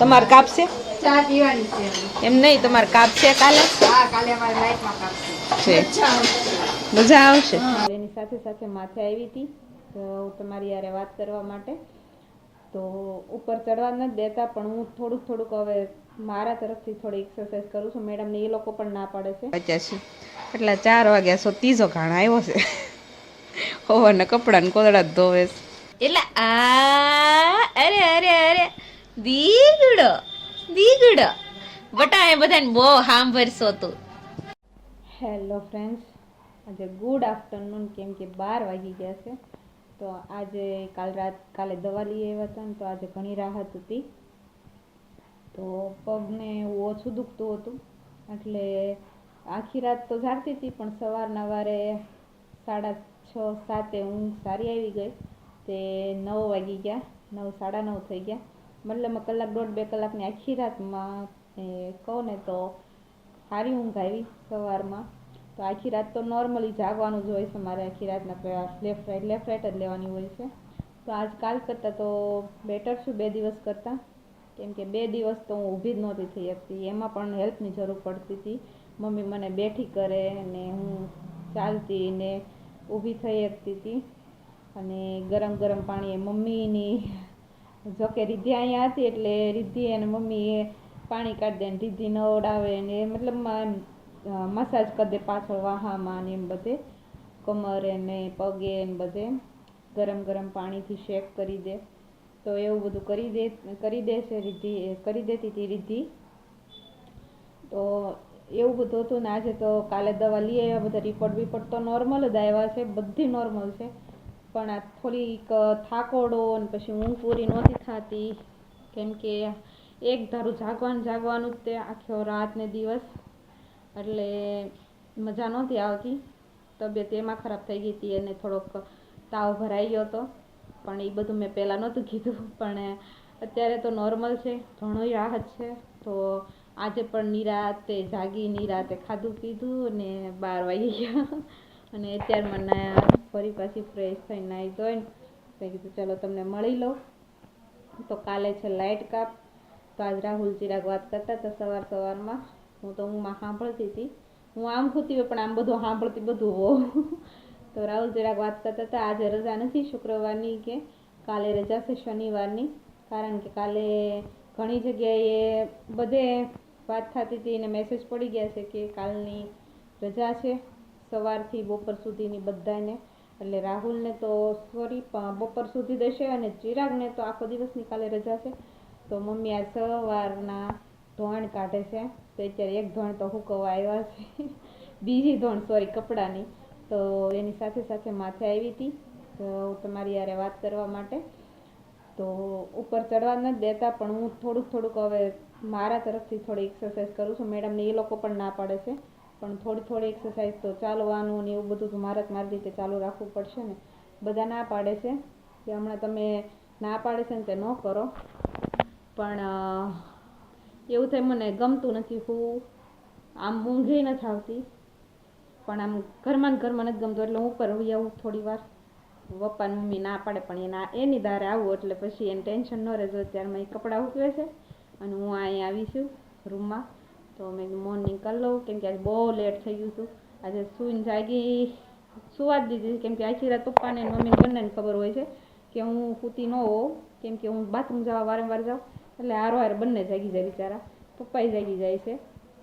તમારે કાપશે ચા પીવાની છે એમ નહીં, તમારે કાપશે કાલે? હા, કાલે અમારે લાઈટમાં કાપશે. મજા આવશે. એની સાથે સાથે માથે આવી હતી તો તમારી યારે વાત કરવા માટે. તો ઉપર ચડવા નથી દેતા, પણ હું થોડુંક હવે મારા તરફથી થોડી એક્સરસાઇઝ કરું છું. મેડમને એ લોકો પણ ના પાડે છે. એટલે 4 વાગ્યા સો ત્રીજો ઘાણ આવ્યો છે. હોવાના કપડાં ને કોદડા ધોવે એટલે અરે અરે અરે દીગડો બટા એ બધાને બહુ સાંભળશો તું. હેલો ફ્રેન્ડ્સ, આજે ગુડ આફ્ટરનૂન, કેમ કે 12 વાગી ગયા છે. તો આજે કાલે દવા લઈ આવ્યા હતા ને, તો આજે ઘણી રાહત હતી. તો પગને ઓછું દુખતું હતું, એટલે આખી રાત તો જાગતી હતી, પણ સવારના વારે 6:30-7 ઊંઘ સારી આવી ગઈ. તે 9 વાગી ગયા, 9 સાડા 9 થઈ ગયા. મતલબ કલાક દોઢ 2 કલાકની આખી રાતમાં કહું ને તો સારી ઊંઘ આવી સવારમાં. તો આખી રાત તો નોર્મલી જાગવાનું જ હોય છે મારે, આખી રાતના લેફ્ટ રાઈટ જ લેવાની હોય છે. તો આજકાલ કરતાં તો બેટર છું 2 દિવસ કરતાં, કેમ કે 2 દિવસ તો હું ઊભી જ નહોતી થઈ શકતી. એમાં પણ હેલ્પની જરૂર પડતી હતી. મમ્મી મને બેઠી કરે ને હું ચાલતી ને ઊભી થઈ શકતી હતી. અને ગરમ પાણી મમ્મીની, જોકે રિદ્ધિ અહીંયા હતી એટલે રિદ્ધિ અને મમ્મી એ પાણી કાઢી દે ને રિદ્ધિ નવડાવે ને, મતલબ મસાજ કરી દે પાછળ વાહામાં ને એમ બધે, કમરે ને પગે ને બધે ગરમ પાણીથી શેક કરી દે. તો એવું બધું કરી દે છે રિદ્ધિ, કરી દેતી હતી રિદ્ધિ. તો એવું બધું હતું ને. આજે તો કાલે દવા લઈ આવ્યા, બધા રિપોર્ટ તો નોર્મલ જ આવ્યા છે, બધી નોર્મલ છે. પણ આ થોડીક થાકોડો અને પછી ઊંઘ પૂરી નહોતી થતી, કેમ કે એક ધારું જાગવાનું જ તે આખો રાત ને દિવસ, એટલે મજા નહોતી આવતી. તબિયત એમાં ખરાબ થઈ ગઈ હતી અને થોડોક તાવ ભરાઈ ગયો હતો. પણ એ બધું મેં પહેલાં નહોતું કીધું, પણ અત્યારે તો નોર્મલ છે, ઘણો રાહત છે. તો આજે પણ નિરાતે જાગી, નિરાતે ખાધું પીધું અને 12 વાગી ગયા. અને અત્યારે મને ફરી પાછી ફ્રેશ થઈને નાહી ધોઈને મેં કીધું ચાલો તમને મળી લો. તો કાલે છે લાઇટ કાપ. તો આજ રાહુલ ચિરાગ વાત કરતા હતા સવારમાં. હું તો ઊંઘમાં સાંભળતી હતી, હું આમ ખૂતી હોય પણ આમ બધું સાંભળતી બધું હોઉં. તો રાહુલ ચિરાગ વાત કરતા હતા આજે રજા નથી શુક્રવારની, કે કાલે રજા છે શનિવારની. કારણ કે કાલે ઘણી જગ્યાએ બધે વાત થતી હતી અને મેસેજ પડી ગયા છે કે કાલની રજા છે સવારથી બપોર સુધીની બધાને. એટલે રાહુલને તો બપોર સુધી દેશે અને ચિરાગને તો આખો દિવસની કાલે રજા છે. તો મમ્મી આ સવારના ધોણ કાઢે છે. તો અત્યારે એક ધોણ તો હુકવવા આવ્યા છે, બીજી ધોણ કપડાની. તો એની સાથે માથે આવી હતી તો તમારી યારે વાત કરવા માટે. તો ઉપર ચડવા નથી દેતા, પણ હું થોડુંક હવે મારા તરફથી થોડી એક્સરસાઇઝ કરું છું. મેડમને એ લોકો પણ ના પાડે છે, પણ થોડી એક્સરસાઇઝ તો ચાલવાનું ને એવું બધું તો મારી રીતે ચાલુ રાખવું પડશે ને. બધા ના પાડે છે કે હમણાં તમે ના પાડે છે ને તે ન કરો, પણ એવું થાય મને ગમતું નથી. હું આમ ઊંઘે નથી આવતી, પણ આમ ઘરમાં નથી ગમતું, એટલે હું ઉપર આવું થોડી વાર. પપ્પા ને મમ્મી ના પાડે પણ એની દારે આવું એટલે પછી એને ટેન્શન ન રહેતો. અત્યારમાં એ કપડાં સૂકવે છે અને હું અહીંયા આવીશું રૂમમાં. તો મેં મોર્નિંગ કરી લઉં, કેમ કે આજે બહુ લેટ થઈ ગયું હતું. આજે સૂઈને જાગી સુવા જ દીધી, કેમ કે આખી રાત પપ્પાને મમ્મીને બંનેને ખબર હોય છે કે હું સૂતી ન હોઉં, કેમ કે હું બાથરૂમ જવા વારંવાર જાઉં એટલે હારો બંને જાગી જાય બિચારા. પપ્પાએ જાગી જાય છે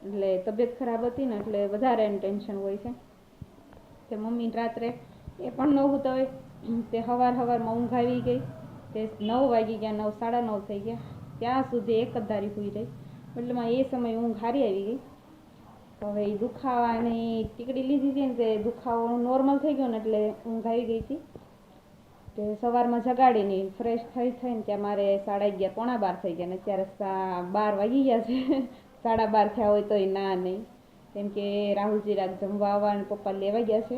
એટલે તબિયત ખરાબ હતી ને એટલે વધારે એને ટેન્શન હોય છે. તે મમ્મી રાત્રે એ પણ ન સૂતા હોય, તે સવારમાં ઊંઘ આવી ગઈ. તે 9 વાગી ગયા, 9 સાડા 9 થઈ ગયા, ત્યાં સુધી એક જ ધારી સૂઈ રહી. મતલબ એ સમયે ઊંઘ સારી આવી ગઈ. હવે એ દુખાવાની ટીકડી લીધી હતી ને તે દુખાવો નોર્મલ થઈ ગયો ને એટલે ઊંઘ આવી ગઈ હતી. તે સવારમાં જગાડીને ફ્રેશ થઈને ત્યાં મારે 11:30 પોણા 12 થઈ ગયા ને અત્યારે 12 વાગી ગયા છે. 12:30 થયા હોય તોય ના નહીં, કેમ કે રાહુલ ચિરાગ જમવા આવવા અને પપ્પા લેવા ગયા છે.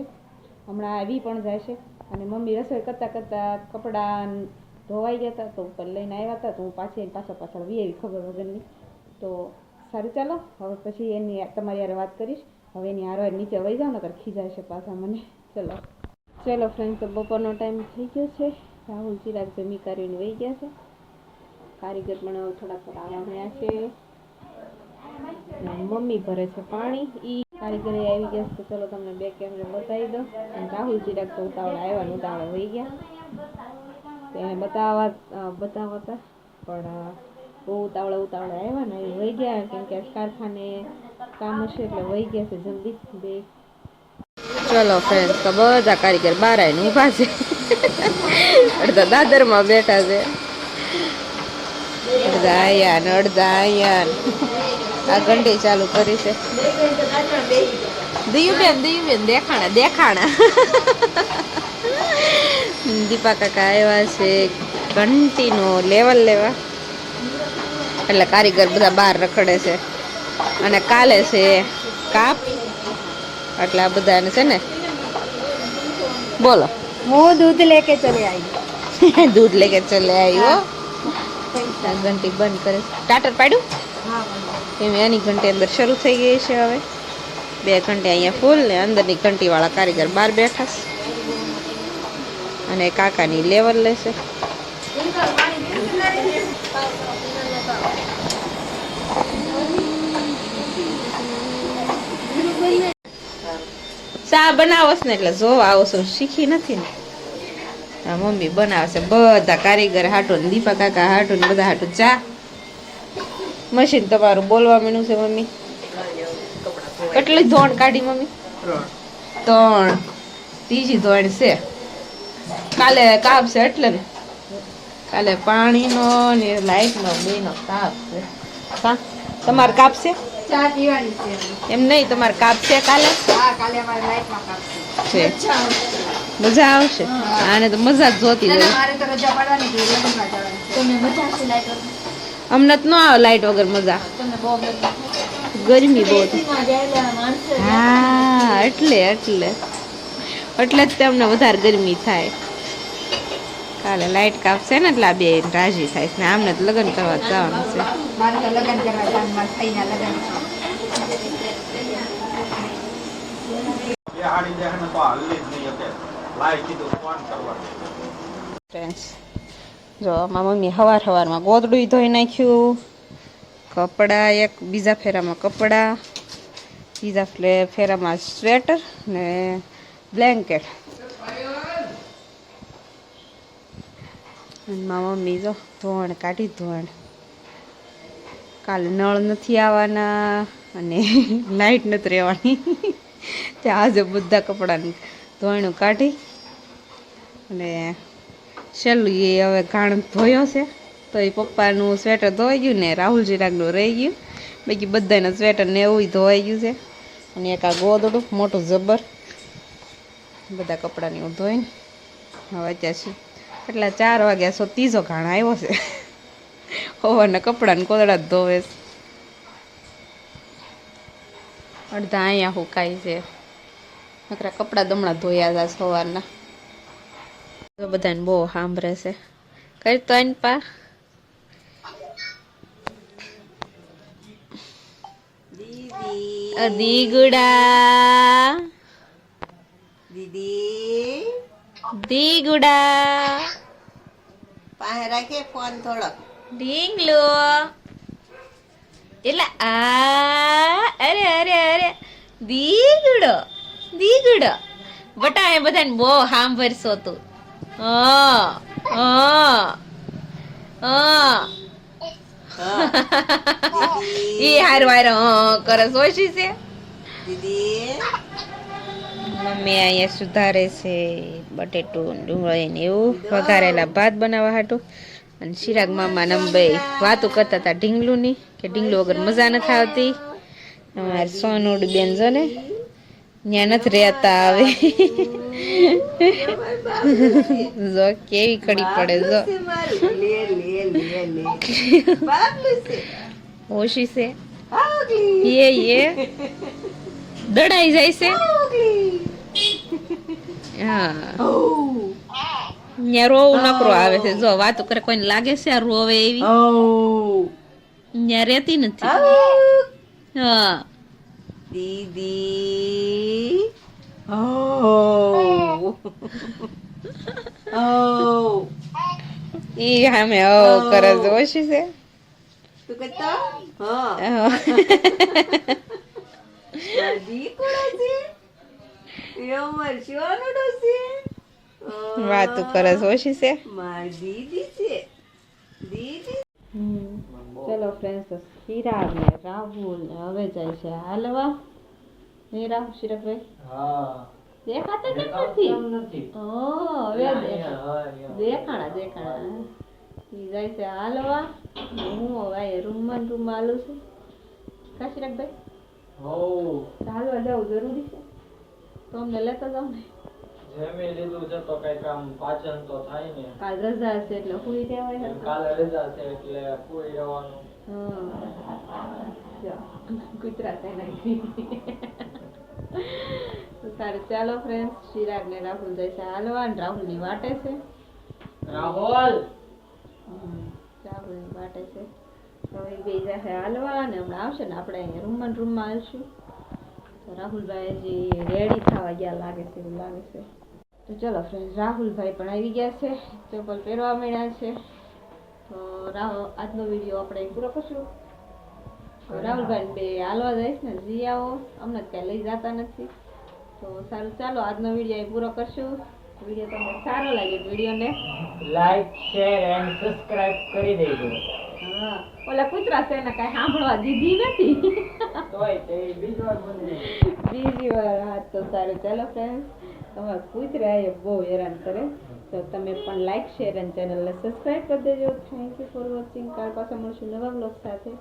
હમણાં આવી પણ જાય છે. અને મમ્મી રસોઈ કરતાં કપડાં ધોવાઈ ગયા હતા તો ઉપર લઈને આવ્યા હતા. તો હું પાછળ વી આવી ખબર વગરની. તો સારું ચાલો, હવે પછી એની તમારી યારે વાત કરીશ. હવે એની હારો નીચે વહી જાવ નકર ખીજાય છે પાછા મને. ચલો ફ્રેન્ડ, તો બપોરનો ટાઈમ થઈ ગયો છે. રાહુલ ચિરાગ જમી કરીને વહી ગયા છે. કારીગર પણ હવે થોડાક આવવા મળ્યા છે. અને મમ્મી ભરે છે પાણી. ઈ કારીગર આવી ગયા છે. ચલો તમને બે કેમેરા બતાવી દો. અને રાહુલ ચિરાગ તો ઉતાવળા આવ્યા ને ઉતાવળા વહી ગયા. એને બતાવતા પણ બહુ ઉતાવળા આવ્યા ને એ વહી ગયા, કેમ કે કારખાને કામ હશે એટલે વહી ગયા છે જલ્દી બે. ચલો ફ્રેન્ડ, તો બધા કારીગર બહાર આવીને ઊભા છે. અડધા દાદરમાં બેઠા છે, અડધા આયા ને અડધા આયા. આ ઘંટી ચાલુ કરી છે. દિયુબેન દેખાણા. દીપા કાકા આવ્યા છે ઘંટીનો લેવલ લેવા, એટલે કારીગર બધા બહાર રખડે છે. અને કાલે છે કાપ, એટલે આ બધાને છે ને. બોલો. હું दूध लेके चले आई. दूध लेके चले आई हो. ઘંટી બંધ કરે. ટાટર પાડ્યું એમ એની ઘંટી અંદર શરૂ થઈ ગઈ છે. હવે બે ઘંટી અહીંયા ફૂલ ને અંદરની ઘંટી વાળા કારીગર બહાર બેઠા છે. અને કાકાની લેવલ લેશે. ચા બનાવો ને એટલે જોવા આવો છો, શીખી નથી ને. મમ્મી બનાવે છે બધા કારીગર હાટું, દીપા કાકા હાટું ને બધા હાટું ચા. મશીન તમારું બોલવા માંડ્યું છે મમ્મી. કેટલી ધોણ કાઢી મમ્મી? 3. ત્રીજી ધોણ છે. કાલે કાપ છે એટલે ને, કાલે પાણીનો ને લાઈટનો બેનો કાપ છે. હા, તમારે કાપ છે? ચા પીવાની છે. એમ નહીં, તમારે કાપ છે કાલે? હા, કાલે અમારે લાઈટમાં કાપ છે. મજા આવશે. આને તો મજા જ જોતી હોય. મારે તો રજા પાડવાની છે, લગ્નમાં જવાની છે. તમને મજા આવશે લાઈટ વગર? અમને તો ન આવે લાઈટ વગર મજા. તમને બહુ મજા ગરમી બહુ. હા, એટલે જ તમને વધારે ગરમી થાય. કાલે લાઈટ કાપશે ને એટલે આ બે રાજી થાય છે ને. આમને તો લગ્ન કરવા જવાનું છે. મારે તો લગ્ન કરવા જવાનું, મારા ભાઈના લગ્ન છે. ફ્રેન્ડ્સ, જો મારા મમ્મી સવારમાં ગોદડું ધોઈ નાખ્યું. કપડાં એક બીજા ફેરામાં કપડાં, બીજા ફેરામાં સ્વેટર ને બ્લેન્કેટ. મારા મમ્મી જો ધોણ કાઢી ધોણ. કાલે નળ નથી આવવાના અને લાઈટ નથી રહેવાની. ત્યાં આજે બધા કપડાને ધોયણું કાઢી અને છેલ્લું એ હવે ઘાણ ધોયો છે. તો એ પપ્પાનું સ્વેટર ધોવાઈ ગયું ને રાહુલ ચિરાગનું રહી ગયું. બાકી બધાના સ્વેટર ને એવું ધોવાઈ ગયું છે. અને એક આ ગોદડું મોટું જબર. બધા કપડાની હું ધોઈને હવે અત્યારે એટલા 4 વાગ્યા છો, ત્રીજો ઘાણ આવ્યો છે. સવારના કપડાને કોદડા જ ધોવે છે. અડધા અહીંયા સુકાય છે. નકરા કપડા દમણા ધોયા હતા સવારના. તો બધાને બહુ સાંભળે છે. કઈ તો આઈને પા દીગુડા દીગુડા પાસે રાખે ફોન થોડોક. ઢીંગલો એટલે અરે દીગુડો બટા. એ બધાને બહુ સાંભળશો તું. એ હાર વાયરો કરે સોચી છે. દીદી મમ્મી અહીંયા સુધારે છે બટેટું ડુંગળી ને એવું વઘારેલા ભાત બનાવવા હાટું. અને ચિરાગ મામા નંબે વાતો કરતા હતા ઢીંગલુની, કે ઢીંગલું વગર મજા નથી આવતી. અમારે સોનુડ બેન જો ને ત્યાં નથી રહેતા. હવે જો કેવી કડી પડે. જો ઓછી છે એ દડાઈ જાય છે. હા, ત્યાં રોવું નકરો આવે છે. જો વાતો કરે કોઈને લાગે છે આ રોવે એવી. ત્યાં રહેતી નથી. હા દીદી ઈ હામે ઓ કરે છે ઓછી છે તું કહેતો હા મારી કોડા છે યો મર શોનો ડોસી વાતું કરે છે ઓછી છે મારી દીદી છે દીદી ચલો ફ્રેન્ડ્સ તો શિરાગ ને રાહુલ ને હવે જાય છે હાલવા ને રાહુલ શિરાગભાઈ હા દેખાતા કેમ નથી ઓ હવે દેખાણા ઈ જાય છે હાલવા ને હું હવે રૂમમાં હાલું છું કા શિરાગભાઈ હો હાલવા જવું જરૂરી છે તો અમને લેતા જાવ ને જમી લીધું છે તો કઈક આમ પાચન તો થાય ને કાલ રજા હશે એટલે હુઈ રહેવાય હશે. કાલે રજા છે એટલે કોઈ રહેવાનું ગુજરાત સારું ચાલો ફ્રેન્ડ ચિરાગ ને રાહુલ જાય છે હાલવા અને રાહુલ ની વાટે છે રાહુલ રાહુલ ની વાટે છે તો એ બે જશે હાલવા અને હમણાં આવશે ને આપણે અહીંયા રૂમમાં હાલશું તો રાહુલભાઈ હજી રેડી થવા ગયા લાગે છે એવું લાગે છે તો ચલો ફ્રેન્ડ રાહુલભાઈ પણ આવી ગયા છે ચપ્પલ પહેરવા મળ્યા છે તો આજનો વિડીયો આપણે પૂરો કરશું રાહુલભાઈ બે હાલવા જઈશ ને જી આવો અમને ક્યાં લઈ જતા નથી તો સારું ચાલો આજનો વિડીયો અહીં પૂરો કરશું વિડીયો તમને સારો લાગે વિડીયોને લાઈક શેર એન્ડ સબસ્ક્રાઇબ કરી દેજો હા ઓલા કૂતરા છે એને કાંઈ સાંભળવા દીધી નથી તોય તે બીજી વાર બની બીજી વાર હા તો સારું ચાલો ફ્રેન્ડ તમારા કૂતરા એ બહુ હેરાન કરે તો તમે પણ લાઈક શેર અને ચેનલને સબસ્ક્રાઇબ કરી દેજો થેન્ક યુ ફોર વોચિંગ કાલ પાછા મળશું નવા બ્લોગ સાથે